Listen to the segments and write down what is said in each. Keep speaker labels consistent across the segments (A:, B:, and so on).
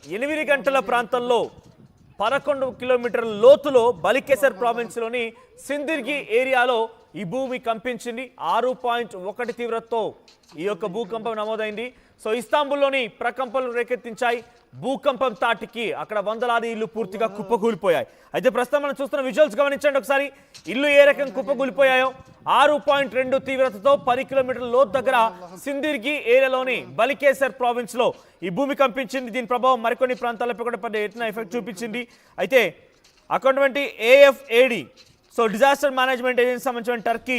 A: 8 గంటల ప్రాంతంలో 11 కిలోమీటర్ల లోతులో బలికేసర్ ప్రావిన్స్లోని సిందిర్గి ఏరియాలో ఈ భూమి కంపించింది. 6.1 తీవ్రతతో ఈ యొక్క భూకంపం నమోదైంది. సో ఇస్తాంబుల్లోని ప్రకంపనలు రేకెత్తించాయి. భూకంపం తాటికి అక్కడ వందలాది ఇల్లు పూర్తిగా కుప్పకూలిపోయాయి. అయితే ప్రస్తుతం మనం చూస్తున్న విజువల్స్ గమనించండి ఒకసారి. ఇల్లు ఏ రకంగా కుప్పకూలిపోయాయో 6.2 తీవ్రతతో 10 కిలోమీటర్ల లోతు దగ్గర సిందిర్గి ఏరియాలోని బలికేసర్ ప్రావిన్స్ లో ఈ భూమి కంపించింది. దీని ప్రభావం మరికొన్ని ప్రాంతాలపై కూడా పెద్ద ఎత్తున ఎఫెక్ట్ చూపించింది. అయితే అటువంటి AFAD so disaster management agency సంబంధించిన టర్కీ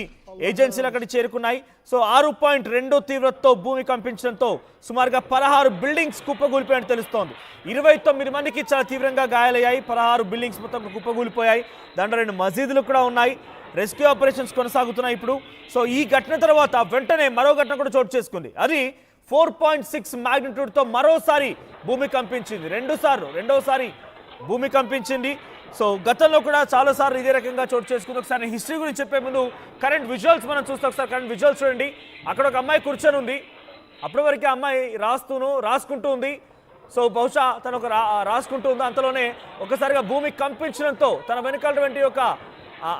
A: ఏజెన్సీలు అక్కడ చేరుకున్నాయి. సో 6.2 తీవ్రతతో భూమి కంపించడంతో సుమారుగా 16 బిల్డింగ్స్ కుప్పకూలిపోయాయని తెలుస్తోంది. 29 మందికి చాలా తీవ్రంగా గాయాలయ్యాయి. 16 బిల్డింగ్స్ మొత్తం కుప్పకూలిపోయాయి. దాంట్లో 2 మసీదులు కూడా ఉన్నాయి. రెస్క్యూ ఆపరేషన్స్ కొనసాగుతున్నాయి ఇప్పుడు. సో ఈ ఘటన తర్వాత వెంటనే మరో ఘటన కూడా చోటు చేసుకుంది. అది 4.6 మ్యాగ్నిట్యూడ్తో మరోసారి భూమి కంపించింది. రెండోసారి భూమి కంపించింది. సో గతంలో కూడా చాలాసార్లు ఇదే రకంగా చోటు చేసుకుంది. ఒకసారి హిస్టరీ గురించి చెప్పే ముందు కరెంట్ విజువల్స్ మనం చూస్తే ఒకసారి కరెంట్ విజువల్స్ చూడండి. అక్కడ ఒక అమ్మాయి కూర్చొని ఉంది. అప్పటి వరకు అమ్మాయి రాసుకుంటూ ఉంది. సో బహుశా తను రాసుకుంటూ ఉంది. అంతలోనే ఒకసారిగా భూమి కంపించడంతో తన వెనుకటువంటి ఒక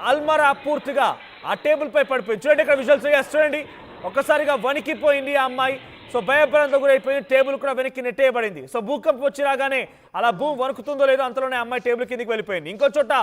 A: అల్మరా పూర్తిగా ఆ టేబుల్ పై పడిపోయింది. చూడండి ఇక్కడ విజువల్స్ చూడండి. ఒక్కసారిగా వణికిపోయింది ఆ అమ్మాయి. సో భయభ్రాంతం గురైపోయింది. టేబుల్ కూడా వెనక్కి నెట్టేయబడింది. సో భూకంపం వచ్చి రాగానే అలా భూమి వణుకుతుందో లేదో అంతలోనే అమ్మాయి టేబుల్ కిందికి వెళ్ళిపోయింది. ఇంకో చోట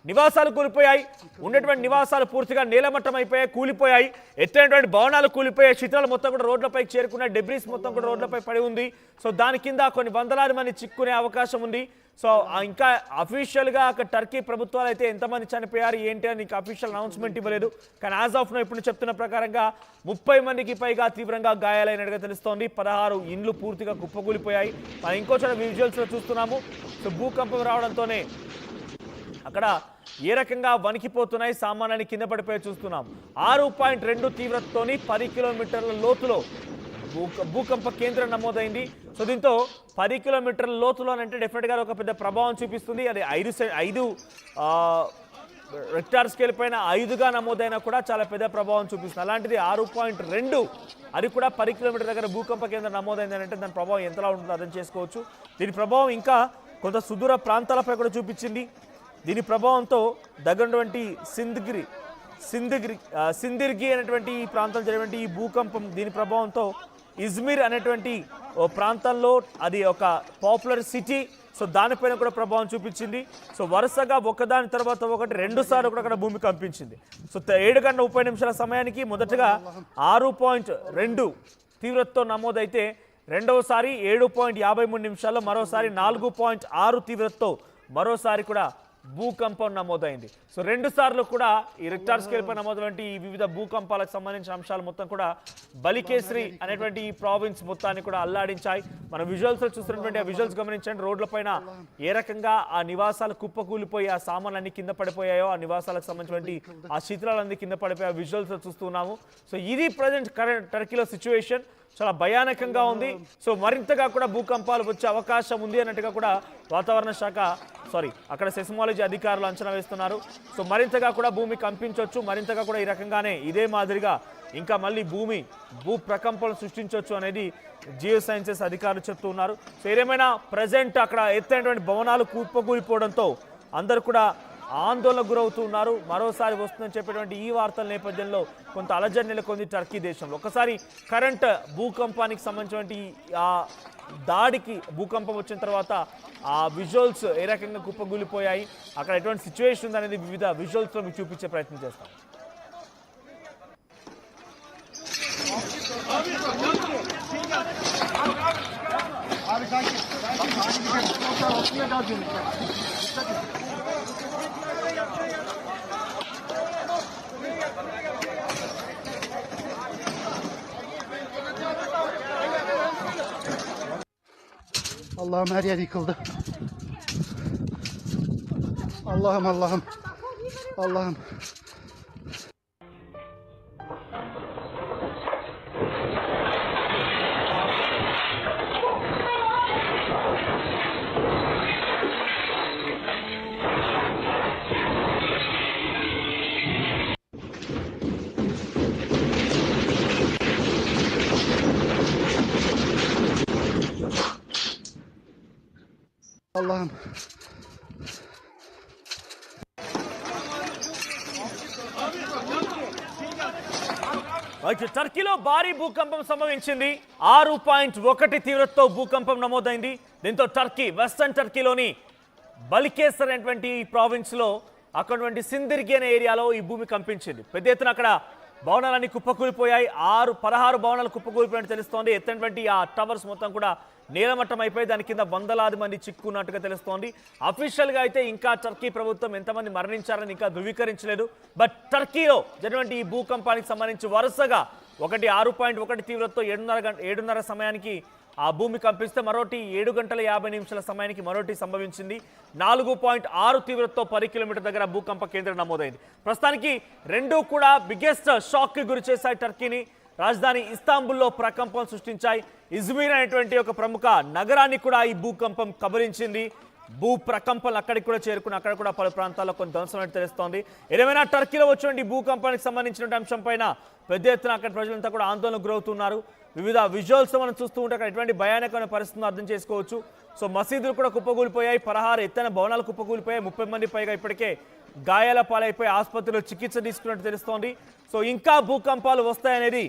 A: నివాసాలు కూలిపోయాయి. ఉన్నటువంటి నివాసాలు పూర్తిగా నేలమట్టం అయిపోయాయి, కూలిపోయాయి. ఎత్తైనటువంటి భవనాలు కూలిపోయాయి. శిథిలాలు మొత్తం కూడా రోడ్లపై చేరుకున్నాయి. డెబ్రీస్ మొత్తం కూడా రోడ్లపై పడి ఉంది. సో దాని కింద కొన్ని వందలాది మంది చిక్కునే అవకాశం ఉంది. సో ఇంకా అఫీషియల్గా అక్కడ టర్కీ ప్రభుత్వాలు అయితే ఎంతమంది చనిపోయారు ఏంటి అని ఇంకా అఫీషియల్ అనౌన్స్మెంట్ ఇవ్వలేదు. కానీ యాజ్ ఆఫ్ నో ఇప్పుడు చెప్తున్న ప్రకారంగా 30 మందికి పైగా తీవ్రంగా గాయాలైనట్టుగా తెలుస్తోంది. 16 ఇండ్లు పూర్తిగా కుప్పకూలిపోయాయి. మనం ఇంకో చోట విజువల్స్లో చూస్తున్నాము. సో భూకంపం రావడంతోనే అక్కడ ఏ రకంగా వణికిపోతున్నాయి, సామాన్యాన్ని కింద పడిపోయి చూస్తున్నాం. 6.2 తీవ్రతతోని 10 కిలోమీటర్ల లోతులో భూకంప కేంద్రం నమోదైంది. సో దీంతో 10 కిలోమీటర్ల లోతులో అంటే డెఫినెట్గా ఒక పెద్ద ప్రభావం చూపిస్తుంది. అది 5 రెక్టార్ స్కేల్ పైన 5గా నమోదైనా కూడా చాలా పెద్ద ప్రభావం చూపిస్తుంది. అలాంటిది 6.2 అది కూడా 10 కిలోమీటర్ దగ్గర భూకంప కేంద్రం నమోదైంది అంటే దాని ప్రభావం ఎంతలా ఉంటుందో అర్థం చేసుకోవచ్చు. దీని ప్రభావం ఇంకా కొంత సుదూర ప్రాంతాలపై కూడా చూపించింది. దీని ప్రభావంతో దగ్గరటువంటి సిందిర్గి అనేటువంటి ఈ ప్రాంతం జరిగినటువంటి ఈ భూకంపం దీని ప్రభావంతో ఇజ్మిర్ అనేటువంటి ఓ ప్రాంతంలో అది ఒక పాపులర్ సిటీ. సో దానిపైన కూడా ప్రభావం చూపించింది. సో వరుసగా ఒకదాని తర్వాత ఒకటి 2 సార్లు కూడా అక్కడ భూమి కంపించింది. సో 7 గంటల 30 నిమిషాల సమయానికి మొదటగా 6.2 తీవ్రతతో నమోదైతే రెండవసారి 7.53 నిమిషాల్లో మరోసారి 4.6 తీవ్రతతో మరోసారి కూడా భూకంపం నమోదైంది. సో 2 సార్లు కూడా ఈ రెక్టార్ స్కేల్ పై నమోదైనటువంటి ఈ వివిధ భూకంపాలకు సంబంధించిన అంశాలు మొత్తం కూడా బలికేసరి అనేటువంటి ఈ ప్రావిన్స్ మొత్తాన్ని కూడా అల్లాడించాయి. మన విజువల్స్ లో చూస్తున్నటువంటి ఆ విజువల్స్ గమనించండి. రోడ్లపైన ఏ రకంగా ఆ నివాసాలు కుప్పకూలిపోయి ఆ సామాన్లన్నీ కింద పడిపోయాయో, ఆ నివాసాలకు సంబంధించినటువంటి ఆ శిథిలాలన్నీ కింద పడిపోయి ఆ విజువల్స్ లో చూస్తున్నాము. సో ఇది ప్రజెంట్ కరెంట్ టర్కీలో సిచ్యువేషన్. చాలా భయానకంగా ఉంది. సో మరింతగా కూడా భూకంపాలు వచ్చే అవకాశం ఉంది అన్నట్టుగా కూడా వాతావరణ శాఖ అక్కడ సెస్మాలజీ అధికారులు అంచనా వేస్తున్నారు. సో మరింతగా కూడా భూమి కంపించవచ్చు. మరింతగా కూడా ఈ రకంగానే ఇదే మాదిరిగా ఇంకా మళ్ళీ భూ ప్రకంపనలు సృష్టించవచ్చు అనేది జియో సైన్సెస్ అధికారులు చెప్తున్నారు. సో ఏదేమైనా ప్రజెంట్ అక్కడ ఎత్తైనటువంటి భవనాలు కుప్పకూలిపోవడంతో అందరూ కూడా ఆందోళనకు గురవుతున్నారు. మరోసారి వస్తుందని చెప్పేటువంటి ఈ వార్తల నేపథ్యంలో కొంత అలజడి నెలకొంది టర్కీ దేశంలో. ఒకసారి కరెంట్ భూకంపానికి సంబంధించినటువంటి ఆ దాడికి భూకంపం వచ్చిన తర్వాత ఆ విజువల్స్ ఏ రకంగా కుప్పగూలిపోయాయి, అక్కడ ఎటువంటి సిచ్యువేషన్ ఉంది అనేది వివిధ విజువల్స్లో మీకు చూపించే ప్రయత్నం చేస్తాం.
B: Allah'ım her yer yıkıldı. Allah'ım. Allah'ım.
A: అయితే టర్కీలో భారీ భూకంపం సంభవించింది 6.1 తీవ్రతతో భూకంపం నమోదైంది. దీంతో టర్కీ వెస్టర్న్ టర్కీలోని బలికేసర్ అనేటువంటి ప్రావిన్స్ లో అక్కడటువంటి సిందిర్గి అనే ఏరియాలో ఈ భూమి కంపించింది. పెద్ద ఎత్తున అక్కడ భవనాలన్నీ కుప్పకూలిపోయాయి. 16 భవనాలు కుప్పకూలిపోయినట్టు తెలుస్తోంది. ఎత్తైనటువంటి ఆ టవర్స్ మొత్తం కూడా నేలమట్టం అయిపోయి దాని కింద వందలాది మంది చిక్కున్నట్టుగా తెలుస్తోంది. అఫీషియల్ గా అయితే ఇంకా టర్కీ ప్రభుత్వం ఎంతమంది మరణించారని ఇంకా ధృవీకరించలేదు. బట్ టర్కీలో జరిగినటువంటి ఈ భూకంపానికి సంబంధించి వరుసగా 6.1 తీవ్రతతో 7:30 సమయానికి ఆ భూమి కంపిస్తే మరోటి 7 గంటల 50 నిమిషాల సమయానికి మరోటి సంభవించింది. 4.6 తీవ్రతతో 10 కిలోమీటర్ దగ్గర భూకంప కేంద్రం నమోదైంది. ప్రస్తుతానికి రెండూ కూడా బిగ్గెస్ట్ షాక్ కి గురి చేశాయి టర్కీని. రాజధాని ఇస్తాంబుల్లో ప్రకంపం సృష్టించాయి. ఇజ్మీర్ అనేటువంటి ఒక ప్రముఖ నగరాన్ని కూడా ఈ భూకంపం కబలించింది. భూ ప్రకంపనలు అక్కడికి కూడా చేరుకుని అక్కడ కూడా పలు ప్రాంతాల్లో కొంత ధ్వంసం తెలుస్తోంది. ఏదేమైనా టర్కీలో వచ్చినటువంటి భూకంపానికి సంబంధించిన అంశం పైన పెద్ద ఎత్తున అక్కడ ప్రజలంతా కూడా ఆందోళనకు గురవుతున్నారు. వివిధ విజువల్స్ మనం చూస్తూ ఉంటే అక్కడ ఎటువంటి భయానకమైన పరిస్థితులను అర్థం చేసుకోవచ్చు. సో మసీదులు కూడా కుప్పకూలిపోయాయి. 16 ఎత్తైన భవనాలు కుప్పకూలిపోయాయి. 30 మంది పైగా ఇప్పటికే గాయాల పాలైపోయి ఆసుపత్రిలో చికిత్స తీసుకున్నట్టు తెలుస్తోంది. సో ఇంకా భూకంపాలు వస్తాయనేది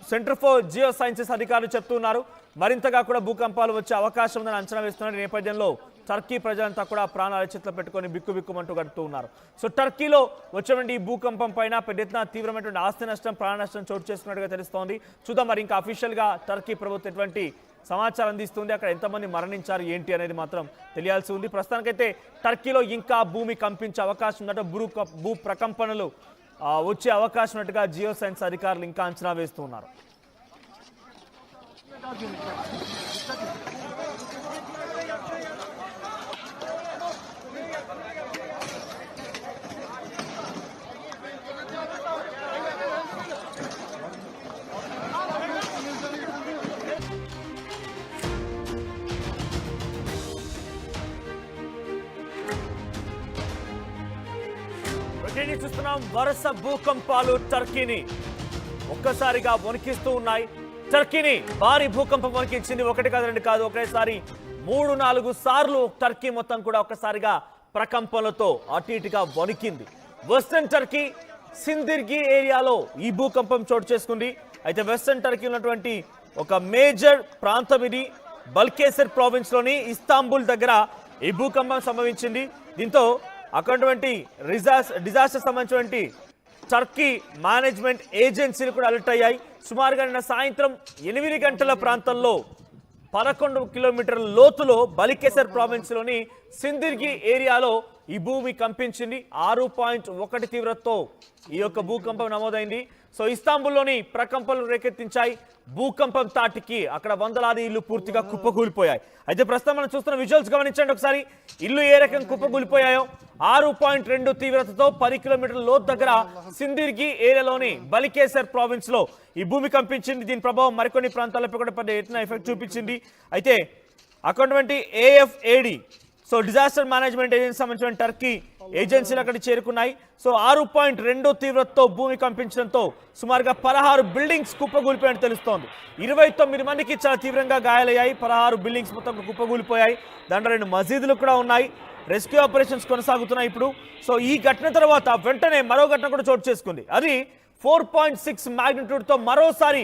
A: సెంటర్ ఫర్ జియో సైన్సెస్ అధికారులు చెప్తున్నారు. మరింతగా కూడా భూకంపాలు వచ్చే అవకాశం ఉందని అంచనా వేస్తున్న నేపథ్యంలో టర్కీ ప్రజలంతా కూడా ప్రాణాల చేతిలో పెట్టుకొని బిక్కుబిక్కుమంటూ గడుపుతూ ఉన్నారు. సో టర్కీలో వచ్చినటువంటి ఈ భూకంపం పైన పెద్ద ఎత్తున తీవ్రమైనటువంటి ఆస్తి నష్టం, ప్రాణ నష్టం చోటు చేసుకున్నట్టుగా తెలుస్తోంది. చూద్దాం మరి ఇంకా అఫీషియల్ గా టర్కీ ప్రభుత్వం ఎటువంటి సమాచారం అందిస్తుంది, అక్కడ ఎంతమంది మరణించారు ఏంటి అనేది మాత్రం తెలియాల్సి ఉంది. ప్రస్తుతానికైతే టర్కీలో ఇంకా భూమి కంపించే అవకాశం ఉందట. భూ ప్రకంపనలు వచ్చే అవకాశం ఉన్నట్టుగా జియో సైన్స్ అధికారులు ఇంకా అంచనా వేస్తూ ఉన్నారు. చూస్తున్నాం వరుస భూకంపాలు టర్కీని ఒక్కసారిగా వణికిస్తూ ఉన్నాయి. టర్కీని భారీ భూకంపం వణికించింది. 1 కాదు 2 కాదు, ఒకేసారి 3-4 సార్లు టర్కీ మొత్తం కూడా ఒక్కసారిగా ప్రకంపనలతో అటు ఇటుగా వణికింది. వెస్టర్న్ టర్కీ సిందిర్గి ఏరియాలో ఈ భూకంపం చోటు చేసుకుంది. అయితే వెస్టర్న్ టర్కీ ఉన్నటువంటి ఒక మేజర్ ప్రాంతం ఇది. బల్కేసర్ ప్రావిన్స్ లోని ఇస్తాంబుల్ దగ్గర ఈ భూకంపం సంభవించింది. దీంతో అక్కడటువంటి డిజాస్టర్ సంబంధించినటువంటి టర్కీ మేనేజ్మెంట్ ఏజెన్సీలు కూడా అలర్ట్ అయ్యాయి. సుమారుగా నిన్న సాయంత్రం 8 గంటల ప్రాంతంలో 11 కిలోమీటర్ల లోతులో బలికేసర్ ప్రావిన్స్ లోని సిందిర్గి ఏరియాలో ఈ భూమి కంపించింది. 6.1 తీవ్రతతో ఈ యొక్క భూకంపం నమోదైంది. సో ఇస్తాంబుల్లోని ప్రకంపనలు రేకెత్తించాయి. భూకంపం తాటికి అక్కడ వందలాది ఇల్లు పూర్తిగా కుప్పకూలిపోయాయి. అయితే ప్రస్తుతం మనం చూస్తున్న విజువల్స్ గమనించండి ఒకసారి. ఇల్లు ఏ రకం కుప్పకూలిపోయాయో 6.2 తీవ్రతతో 10 కిలోమీటర్ల లోతు దగ్గర సిందిర్గి ఏరియాలోని బలికేసర్ ప్రావిన్స్ లో ఈ భూమి కంపించింది. దీని ప్రభావం మరికొన్ని ప్రాంతాలపై కూడా పెద్ద ఎత్తున ఎఫెక్ట్ చూపించింది. అయితే అక్కడటువంటి AFAD so disaster management agency సంబంధించిన టర్కీ ఏజెన్సీలు అక్కడికి చేరుకున్నాయి. సో 6.2 తీవ్రతతో భూమి కంపించడంతో సుమారుగా 16 బిల్డింగ్స్ కుప్పకూలిపోయినట్టు తెలుస్తోంది. 29 మందికి చాలా తీవ్రంగా గాయాలయ్యాయి. 16 బిల్డింగ్స్ మొత్తం కుప్పకూలిపోయాయి. దాంట్లో 2 మసీదులు కూడా ఉన్నాయి. రెస్క్యూ ఆపరేషన్స్ కొనసాగుతున్నాయి ఇప్పుడు. సో ఈ ఘటన తర్వాత వెంటనే మరో ఘటన కూడా చోటు చేసుకుంది. అది 4.6 మాగ్నిట్యూడ్తో మరోసారి